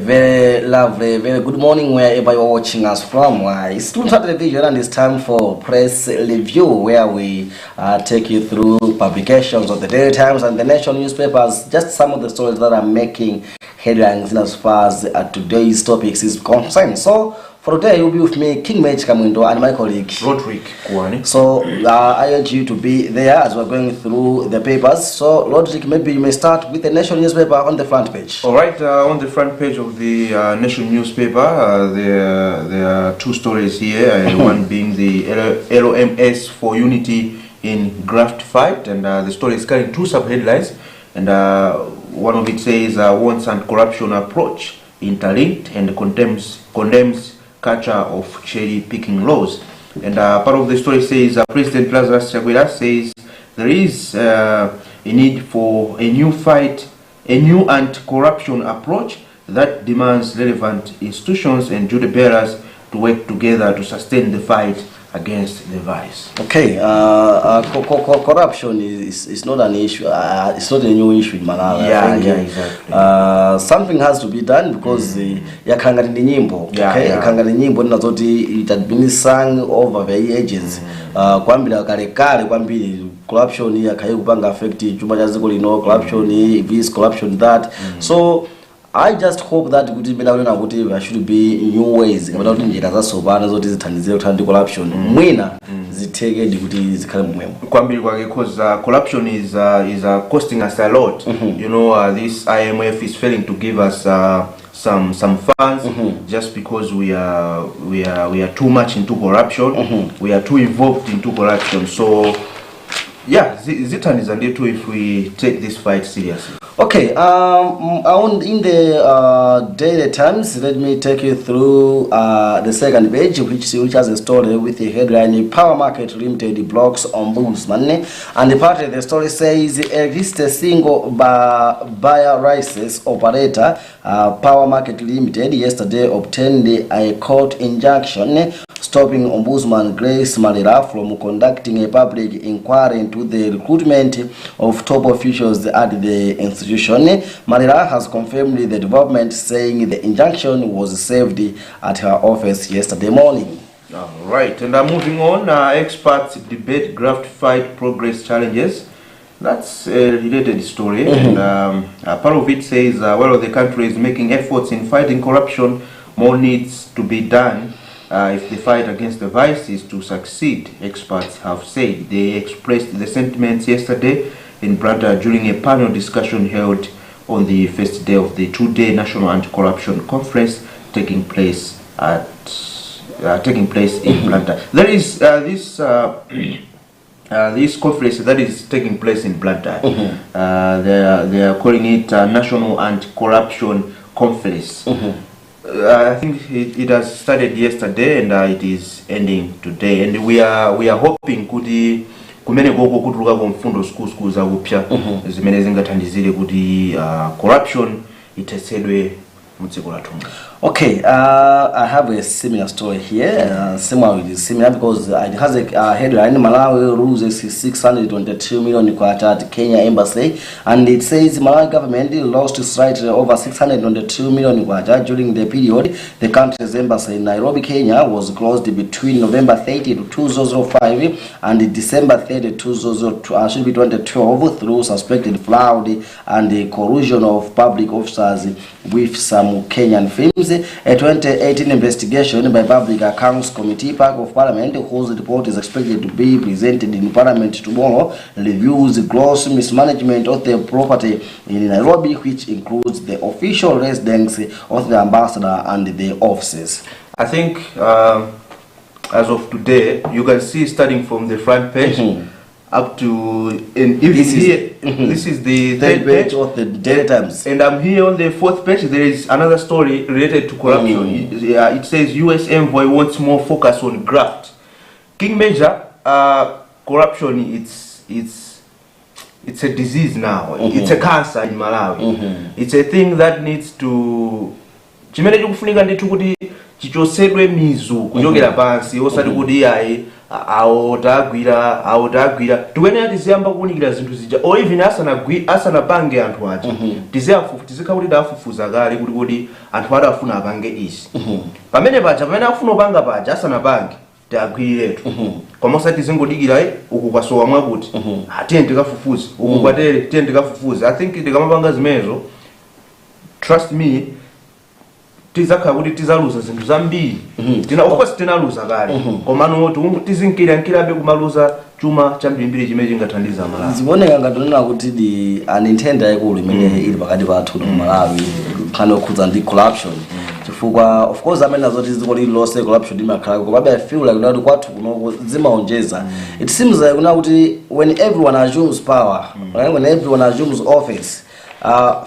very lovely, very good morning wherever you're watching us from. It's Luntha television and it's time for press review where we take you through publications of the Daily Times and the national newspapers, just some of the stories that are making headlines in as far as today's topics is concerned. So for today, you'll be with me, King Mage Kamwindo, and my colleague Roderick Kwani. So I urge you to be there as we're going through the papers. So Roderick, maybe you may start with the national newspaper on the front page. All right, on the front page of the national newspaper, there are two stories here. One being the LOMS for unity in graft fight, and the story is carrying two sub-headlines, and one of it says wants and corruption approach interlinked and condemns culture of cherry-picking laws. And part of the story says President Lazarus Chakwera says there is a need for a new anti-corruption approach that demands relevant institutions and duty bearers to work together to sustain the fight against the vice. Okay, corruption is not an issue. It's not a new issue in Malawi. Yeah, exactly. Something has to be done because yakanga ni nyimbo. Okay, yakanga ni nyimbo nazoti it had been sung over the ages. Kwambira kale kwambiri corruption yakaye kupanga affect chuma cha ziko lino, corruption this, corruption that. So I just hope that there should be new ways about njira zasobana zoti zithandizire kuthandi corruption mwina ziteke ndikuti zikhale mwemo kwambiri kwake because corruption is costing us a lot. You know, this IMF is failing to give us some funds just because we are too much into corruption. We are too involved into corruption. So yeah, Zitan too if we take this fight seriously. Okay, in the Daily Times, let me take you through the second page, which has a story with the headline Power Market Limited blocks ombudsman, and the part of the story says exist a single buyer license operator, Power Market Limited, yesterday obtained a court injunction stopping Ombudsman Grace Malira from conducting a public inquiry into the recruitment of top officials at the institution. Malira has confirmed the development, saying the injunction was served at her office yesterday morning. All right, and moving on, experts debate graft fight progress challenges. That's a related story, and part of it says while the country is making efforts in fighting corruption, more needs to be done if the fight against the vice is to succeed, experts have said. They expressed the sentiments yesterday in Brada during a panel discussion held on the first day of the two-day National Anti-Corruption Conference taking place in Blanta. There is this conference that is taking place in Blanta. They are calling it National Anti-Corruption Conference. I think it has started yesterday and it is ending today, and we are hoping kuti kumene goko kutuluka ku mfundo schools za upya zimene zingathandizire kuti corruption itesedwe mudziko lathu. Okay, I have a similar story here, similar because it has a headline, Malawi loses 622 million kwacha at Kenya embassy, and it says Malawi government lost slightly over 622 million kwacha during the period the country's embassy in Nairobi, Kenya was closed between November 30 to 2005 and December 30 2012 through suspected fraud and corruption of public officers with some Kenyan firms. A 2018 investigation by Public Accounts Committee, Park of Parliament, whose report is expected to be presented in Parliament tomorrow, reviews gross mismanagement of the property in Nairobi, which includes the official residence of the ambassador and the offices. I think as of today, you can see starting from the front page up to, and this is the third page of the Daily Times, and I'm here on the fourth page. There is another story related to corruption. It says U.S. envoy wants more focus on graft. King Major, corruption it's a disease now. It's a cancer in Malawi. It's a thing that needs to chimene chikufunika ndithu kuti chichosedwe mizu kuchokera pansi osati kuti ayi awo tagwira tiwenera tiziyamba kuunikira zinthu zija or even asanapange anthu aja tizikhaulira afufuza kale kuti anthu adafuna apange izi pamene afuna upanga paja asanapange tiagwiriretu koma osati zingodikira uku kwasowa mwakuti tiye tikafufuze uku kwatere tiye tikafufuze. I think tikamapanga zimenezo, trust me, tizakhala kuti tizaluza zinthu zambiri. Of course tinaluza kale koma tizinkirabe kumaluza chuma chambirimbiri chimene chingathandiza Malawi. Ziboneka ngatonena kuti di unintended yakulu imene ili pakati pathu ku Malawi kana okhudza ndi corruption. Chifukwa of course amene azoti ziko lililonse corruption imakhala komabe I feel like kuti kwathu kuno zimaonjeza. It seems like kuti when everyone assumes power, when everyone assumes office,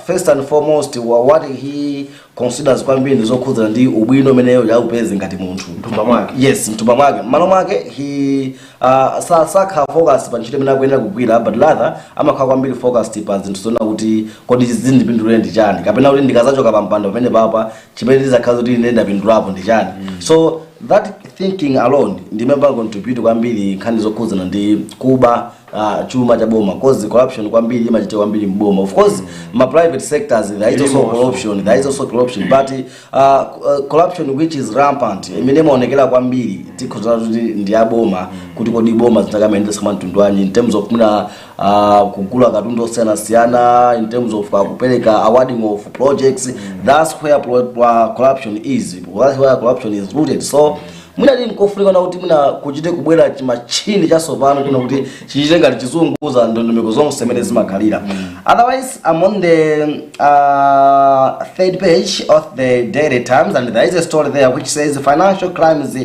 first and foremost what he considers kwambiri ndizokhudza ndi ubwino umeneyo yaupeze ngati munthu mtumba mwake. Yes, mtumba mwake malo mwake he sakha focus pa ntchito imene akuyenera kugwira, but rather amakhala kwambiri focused pa zinthu zona kuti kodi zindipindulire ndi chani kapena kuti ndikazachoka pa mpando pamene papa chimene ndizakhala kuti ine ndapindulapo ndi chani. So that thinking alone ndimemba contribute kwambiri nkhani zokhudza ndi kuba chuma cha boma, cause corruption kwambiri imachita kwambiri mboma. Of course ma private sectors there is also corruption, but corruption which is rampant imene imaonekera kwambiri tikhoza kuti ndi aboma kuti kodi boma zitakamendesa mtundu wanji in terms of muna kugula katundu osiyana, in terms of kupereka awarding of projects. That's where corruption is. That's where corruption is rooted. So muna ndi nkofunika na kuti muna kuchite kubwera chimachini cha sovano kuna kuti chichite ngati chizunguza ndondomeko zonse zimene zimakhalira. Otherwise I'm on the third page of the Daily Times, and there is a story there which says Financial Crimes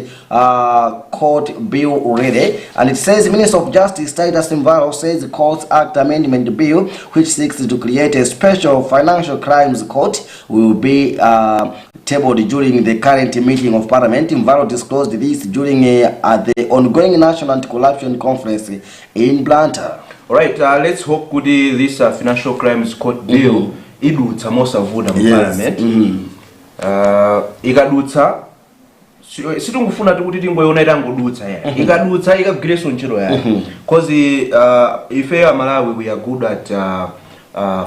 Court Bill ready, and it says Minister of Justice Titus Simvaro says the Courts Act Amendment Bill which seeks to create a special financial crimes court will be tabled during the current meeting of Parliament. Simvaro disclosed this during the ongoing National Anti-Corruption Conference in Luntha. Alright, let's hope this financial crimes court bill idutsa mosavuta mu Parliament. Ikadutsa sitingufuna kuti tingoyona itangodutsa ikadutsa ikagwireso ntchito yake, because ife Malawi we are good at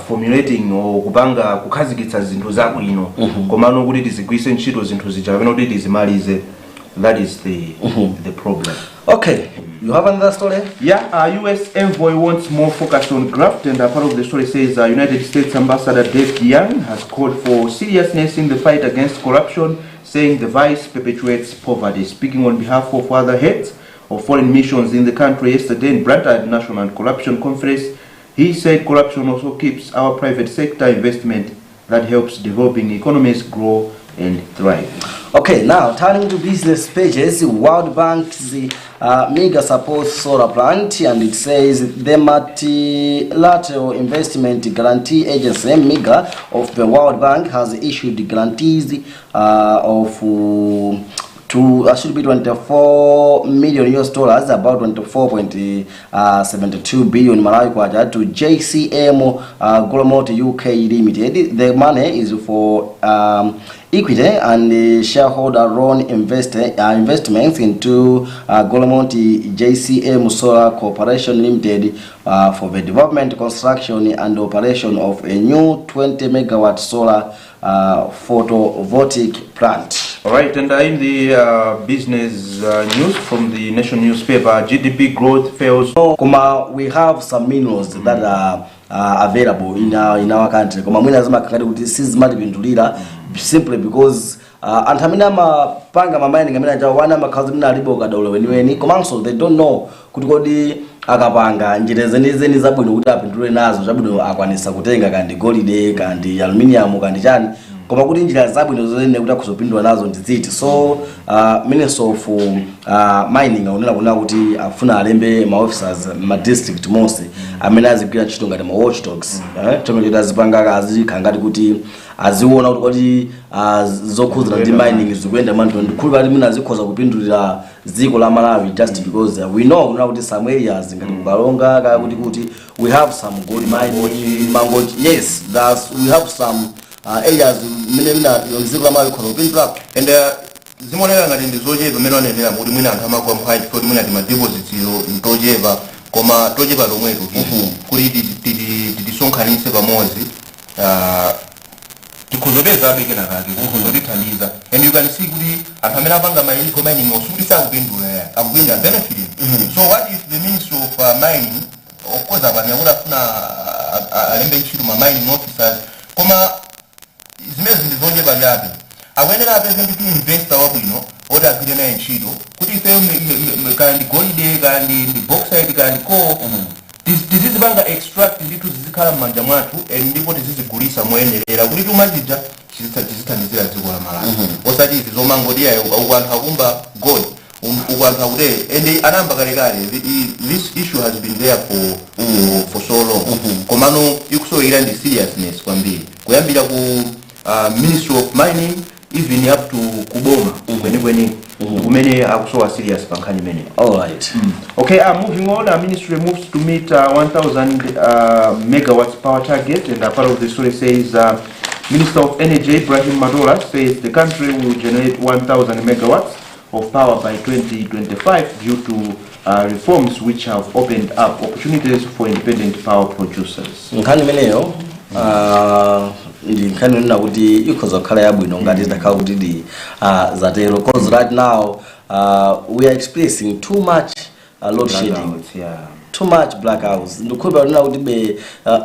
formulating or kupanga kukhazikitsa zinthu zabwino komano kuti tizigwise ntchito zinthu zija kapena kuti tizimalize. That is the problem. Okay, you have another story? Yeah, US envoy wants more focus on graft, and part of the story says United States Ambassador Dave Young has called for seriousness in the fight against corruption, saying the vice perpetuates poverty. Speaking on behalf of other heads of foreign missions in the country yesterday in Luntha National Anti-Corruption Conference, he said corruption also keeps our private sector investment that helps developing economies grow and thrive. Okay, now turning to business pages, World Bank's mega support solar plant, and it says the multilateral investment guarantee agency MEGA of the World Bank has issued guarantees of should be $24 million, about 24.72 billion Malawi kwacha to JCM Glomot UK Limited. The money is for equity and shareholder loan investments into Glomot JCM Solar Corporation Limited for the development, construction and operation of a new 20 megawatt solar photovoltaic plant. Alright, and in the business news from the Nation newspaper, GDP growth fails. We have some minerals that are available in our country. Simply because antamina mapanga mamining amene aja wana makhazi mina alibo kadaulo weniweni komanso they don't know kuti kodi akapanga njira zenizeni zabwino kuti apindule nazo zabwino akwanisa kutenga kandi gold kandi aluminium kandi chani koma kuti njira zabwino zozene kuti akuzopindula nazo ndiziti. So Minister of mining aonera kuna kuti afuna alembe ma officers ma district monse amene azigwira ntchito ngati ma watchdogs chomwe azipanga azikhangati kuti aziona kuti kodi zokhudza ndi mining zikuyenda manto ndikhulu kuti mina zikhoza kupindulira dziko la Malawi just because we know kuti some areas ngati kukalonga kaya kuti we have some gold mining mangochi. Yes, we have some areas mina yonziko la Malawi khoza kupindula, and zimonera ngati ndi zochepa mmene wanenera kuti mwina anthu amagwa mphayi kuti mwina tima deposits ntochepa koma tochepa lomwetu kuti tisonkhanitse pamodzi tikuzopeza abeke nakake kuzotithandiza and you can see kuti anthu amene apanga illegal mining osuti sakupindula akupindula benefiting. So what if the Ministry of Mining, of course abanya kuti afuna alembe ntchito ma mining officers koma zimene ndizochepa chabe akuyenera apeze kuti investor wabwino oti agwire naye ntchito kuti ifeyo kandi golide kandi ndi bauxite kandi coal tizizipanga extract ndithu zizikhala m'manja mwathu ndipo tizizigulisa moyenerera kuti tumazija tizithandizira dziko la Malawi osati izi zomangoti yayo ukwantha kumba gold ukwantha kutele and anamba kalekale this issue has been there for so long komano ikusoyera ndi seriousness kwambiri kuyambira ku Ministry of Mining even up to kuboma kwenikweni kumene akusowa serious pankhani imene. All right. Okay, moving on, our ministry moves to meet 1,000 megawatts power target, and part of the story says Minister of Energy Ibrahim Madola says the country will generate 1,000 megawatts of power by 2025 due to reforms which have opened up opportunities for independent power producers. Nkhani imeneyo ndi nkhani nina kuti ikhoza kukhala yabwino ngati zitakhala kuti ndi zatero because right now we are experiencing too much load shedding. Too much blackouts. Ndikhupa nina kuti be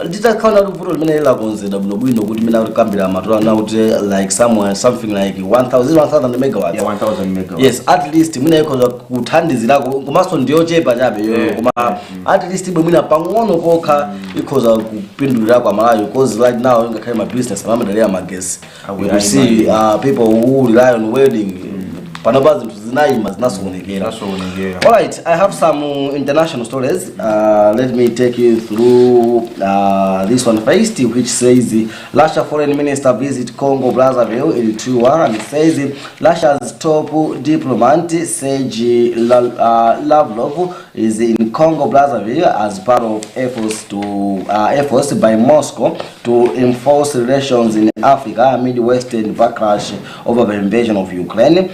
nditakhala kuti vuto limene lakonzedwa bwino kuti mina kuti kambira matola na kuti like something like 1,000 megawatts. Yeah, 1,000 megawatts. Yes, at least mina ikhoza kuthandizirako komanso ndiyo chepa chabe koma at least ibwe mwina pang'ono kokha ikhoza kupindulira kwa Malawi because right now ingakhale ma business amadalira magesi. We see people who rely on welding panobazi zinaima zinasoonekera. All right, I have some international stories. Let me take you through this one first, which says Russia foreign minister visit Congo Brazzaville in Q1, and it says Russia's top diplomat Sergei Lavrov is in Congo Brazzaville as part of efforts by Moscow to enforce relations in Africa amid Western backlash over the invasion of Ukraine.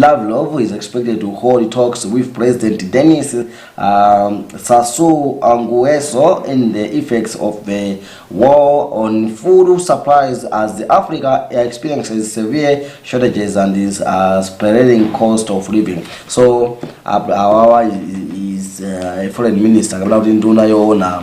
Lavrov is expected to hold talks with President Denis Sassou Nguesso in the effects of the war on food supplies as Africa experiences severe shortages and is spiraling cost of living. So our is a foreign minister kabla kuti nduna yoona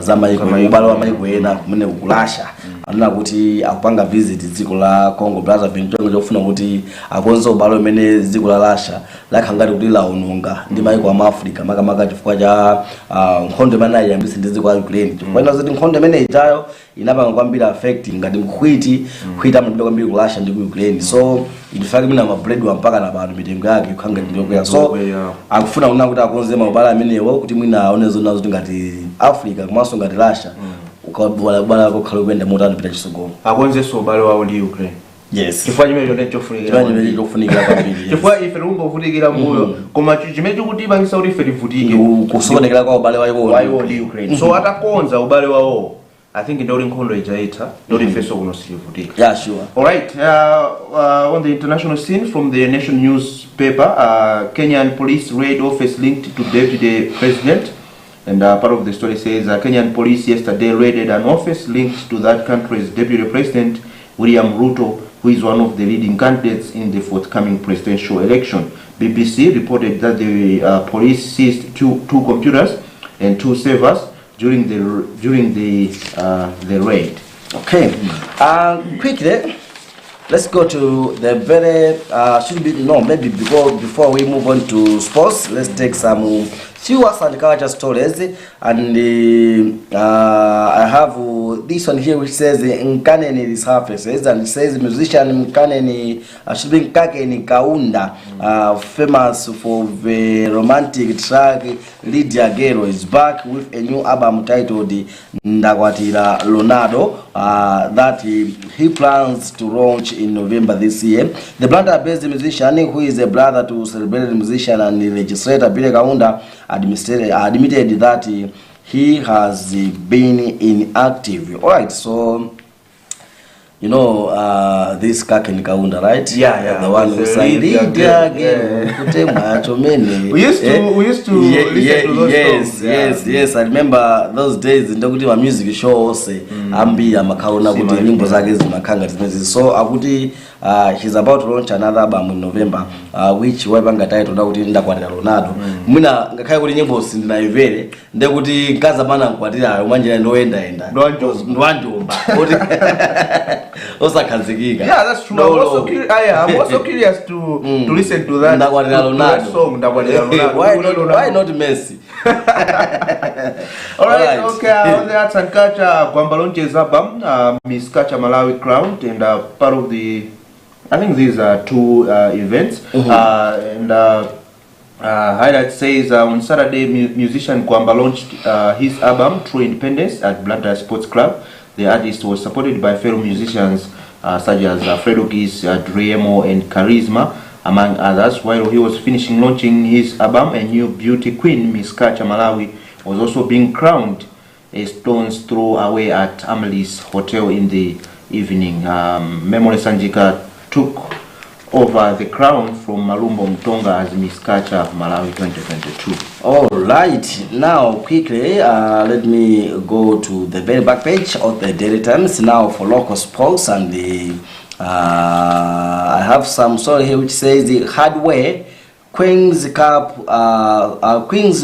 zama ikubalo amayikwena kumene kukulasha anona kuti akupanga visit dziko la Congo Brazzaville ntongo chofuna kuti akonze ubalo imene dziko la Russia lakhangati kuti laununga ndi mayiko ama Africa makamaka chifukwa cha nkhondo imene ayambisa ndi dziko la Ukraine chifukwa kuti nkhondo imene itayo inapanga kwambiri affect ngati mkhwiti amapita kwambiri ku Russia ndi ku Ukraine so ilifaka mina ma bread wa mpaka na bantu mitengo yake ikhanga ndiyokwera so akufuna kuna kuti akonze mabala amenewo kuti mwina aone zona zoti ngati Africa komanso ngati Russia ukabala kokhala kwenda motani pita chisogolo akonze so ubale wawo ndi Ukraine. Yes, chifukwa chimene chonde chofunikira kwambiri chifukwa ife lungovutikira mbuyo koma chimene chikuti bangisa kuti ife tivutike kusonekera kwa ubale wawo ndi Ukraine so atakonza ubale wawo I think ndori nkhondo ijaita ndori feso kuno silivutika. Yeah, sure. All right, on the international scene from the Nation newspaper, Kenyan police raid office linked to deputy president, and part of the story says Kenyan police yesterday raided an office linked to that country's deputy president William Ruto, who is one of the leading candidates in the forthcoming presidential election. BBC reported that the police seized two computers and 2 servers during the raid. Okay, quickly, let's go to the very maybe before we move on to sports, let's take some few and culture stories, and I have this one here which says Nkaneni surfaces, and it says musician Nkaneni Nkakeni Kaunda, famous for the romantic track Lydia Gero, is back with a new album titled Ndagwatira Lonado that he plans to launch in November this year. The Blantyre-based musician, who is a brother to celebrated musician and legislator Billy Kaunda, admitted that he has been inactive. All right, so you know, this Kaken Kaunda, right? Yeah. The one who sang lead again. We used to listen to those songs. Yes. I remember those days in the music show say Ambi Makauna kuti nyimbo zake zimakanga tinezi. So akuti he's about to launch another album in November, which wabanga title kuti ndakwatira Ronaldo. Mwina ngakhale kuti nyimbo sindinaivere ndekuti nkaza mana nkwatira ayo manje ndoenda ndwanjomba. Osakazikika. Yeah, that's true. I'm also curious to listen to that song. Why not Messi? Alright, okay. On the arts and culture, Gwamba launches album, Miss Kacha Malawi crowned, and part of the, I think these are two events. Highlight says on Saturday, musician Gwamba launched his album True Independence at Luntha Sports Club. The artist was supported by fellow musicians such as Fredo Gis, Driemo, and Charisma, among others. While he was finishing launching his album, a new beauty queen, Miss Kacha Malawi, was also being crowned a stone's throw away at Amelie's Hotel in the evening. Memory Sanjika took over the crown from Malumbo Mtonga as Miss Kacha Malawi 2022. All right, now quickly let me go to the very back page of the Daily Times now for local sports, and I have some story here which says the hardware Queen's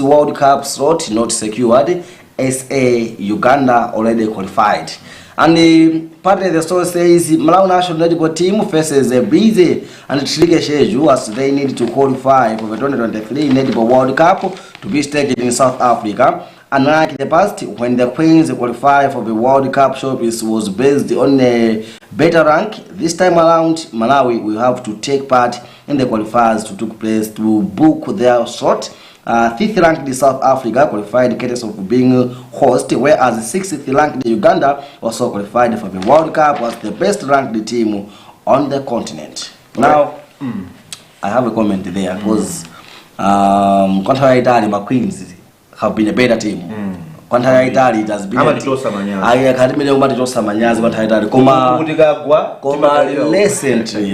World Cup slot not secured. SA Uganda already qualified. And part of the story says Malawi national netball team faces a busy and tricky schedule as they need to qualify for the 2023 Netball World Cup to be staged in South Africa. Unlike the past, when the Queens qualified for the World Cup showpiece was based on a better rank, this time around Malawi will have to take part in the qualifiers to take place to book their slot. Fifth ranked South Africa qualified case of being host, whereas 6th ranked Uganda also qualified for the World Cup as the best ranked team on the continent. Now, I have a comment there because contrary to the Queens have been a better team. Contrary to it has been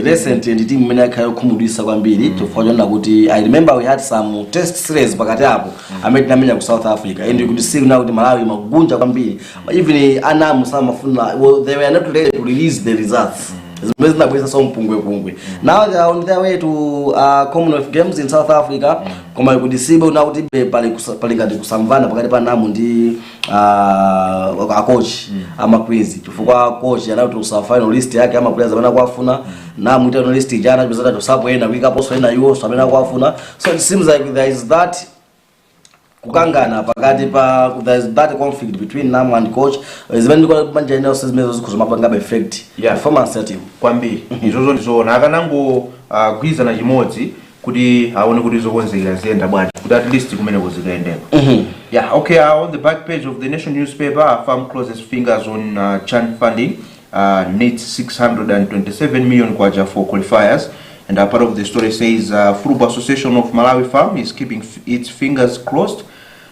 recently the team menaka kumudisa kwambiri tofauti kuti I remember we had some test series pakati hapo amekutamenya ku South Africa and you could see now the Malawi magunja kwambiri even anamu sama mafuna they were not ready to release the results. Now they are on their way to Commonwealth Games in South Africa. Koma you could see now palingati kusamvana pakati pa namu ndi coach ama Queens tufukwa coach yana to final list yake ama players bana kwafuna na mwitano list jana bizata to sapoenda wika poso ina yo sabena kwafuna. So it seems like there is that kukangana pakati pa there is that conflict between namu and coach is when you manje ina sezmezo zikuzoma panga effect performance team kwambiri izozo ndizona akanango kwiza na chimodzi kuti aone kuti zokonzekera ziyenda bwanji kuti at least kumene kuzikaendeka. Yeah, okay. On the back page of the Nation newspaper, Farm closes fingers on Chan funding, needs 627 million kwacha for qualifiers. And part of the story says Football Association of Malawi Farm is keeping its fingers crossed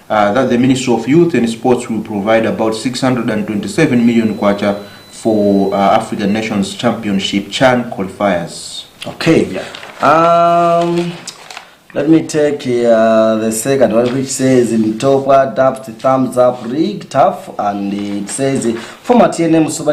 that the Ministry of Youth and Sports will provide about 627 million kwacha for African Nations Championship Chan qualifiers. Okay. Yeah. Let me take the second one, which says in top daft thumbs up rig tough, and it says former TNM Super League